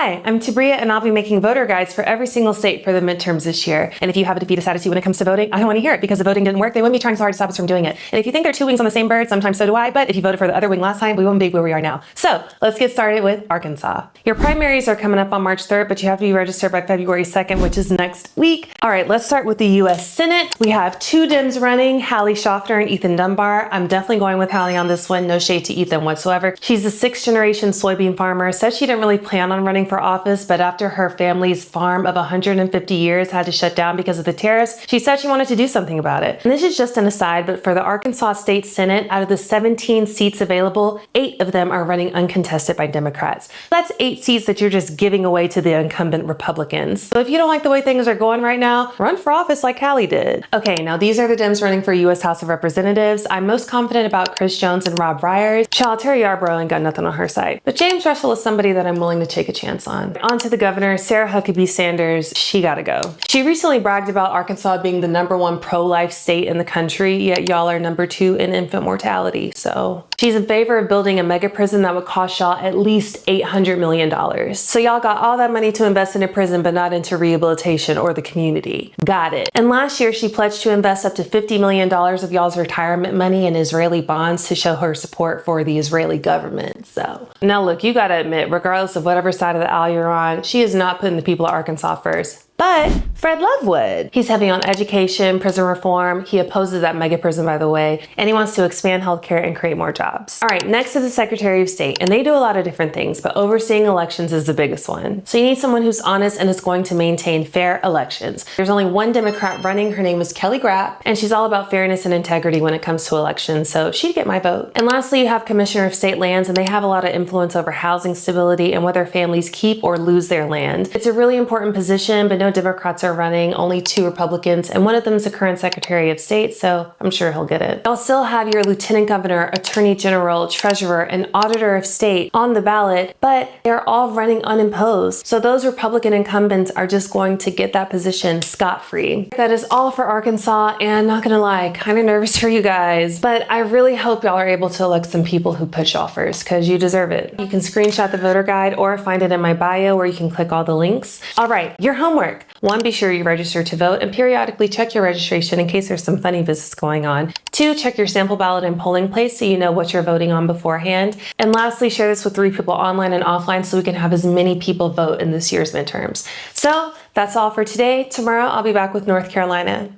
Hi, I'm Tabria, and I'll be making voter guides for every single state for the midterms this year. And if you have a defeatist attitude when it comes to voting, I don't want to hear it, because if voting didn't work, they wouldn't be trying so hard to stop us from doing it. And if you think they're two wings on the same bird, sometimes so do I, but if you voted for the other wing last time, we wouldn't be where we are now. So let's get started with Arkansas. Your primaries are coming up on March 3rd, but you have to be registered by February 2nd, which is next week. All right, let's start with the U.S. Senate. We have two Dems running, Hallie Schaffner and Ethan Dunbar. I'm definitely going with Hallie on this one. No shade to Ethan whatsoever. She's a sixth-generation soybean farmer. Says she didn't really plan on running for office, but after her family's farm of 150 years had to shut down because of the tariffs, she said she wanted to do something about it. And this is just an aside, but for the Arkansas State Senate, out of the 17 seats available, 8 of them are running uncontested by Democrats. That's 8 seats that you're just giving away to the incumbent Republicans. So if you don't like the way things are going right now, run for office like Hallie did. Okay, now these are the Dems running for U.S. House of Representatives. I'm most confident about Chris Jones and Rob Ryers. Child, Terry Yarborough ain't got nothing on her side. But James Russell is somebody that I'm willing to take a chance on. On to the governor, Sarah Huckabee Sanders. She gotta go. She recently bragged about Arkansas being the #1 pro-life state in the country, yet y'all are #2 in infant mortality. So she's in favor of building a mega prison that would cost y'all at least $800 million. So y'all got all that money to invest in a prison, but not into rehabilitation or the community. Got it. And last year, she pledged to invest up to $50 million of y'all's retirement money in Israeli bonds to show her support for the Israeli government. So now look, you gotta admit, regardless of whatever side of the aisle you're on, she is not putting the people of Arkansas first. But Fred Lovewood, he's heavy on education, prison reform. He opposes that mega prison, by the way, and he wants to expand healthcare and create more jobs. All right, next is the Secretary of State, and they do a lot of different things, but overseeing elections is the biggest one. So you need someone who's honest and is going to maintain fair elections. There's only one Democrat running. Her name is Kelly Grapp, and she's all about fairness and integrity when it comes to elections, so she'd get my vote. And lastly, you have Commissioner of State Lands, and they have a lot of influence over housing stability and whether families keep or lose their land. It's a really important position, but no Democrats are running, only 2 Republicans, and one of them is the current Secretary of State, so I'm sure he'll get it. You'll still have your Lieutenant Governor, Attorney General, Treasurer, and Auditor of State on the ballot, but they're all running unopposed. So those Republican incumbents are just going to get that position scot-free. That is all for Arkansas, and not gonna lie, kind of nervous for you guys, but I really hope y'all are able to elect some people who put y'all first, because you deserve it. You can screenshot the voter guide or find it in my bio where you can click all the links. All right, your homework. 1, be sure you register to vote and periodically check your registration in case there's some funny business going on. 2, check your sample ballot and polling place so you know what you're voting on beforehand. And lastly, share this with 3 people online and offline so we can have as many people vote in this year's midterms. So that's all for today. Tomorrow I'll be back with North Carolina.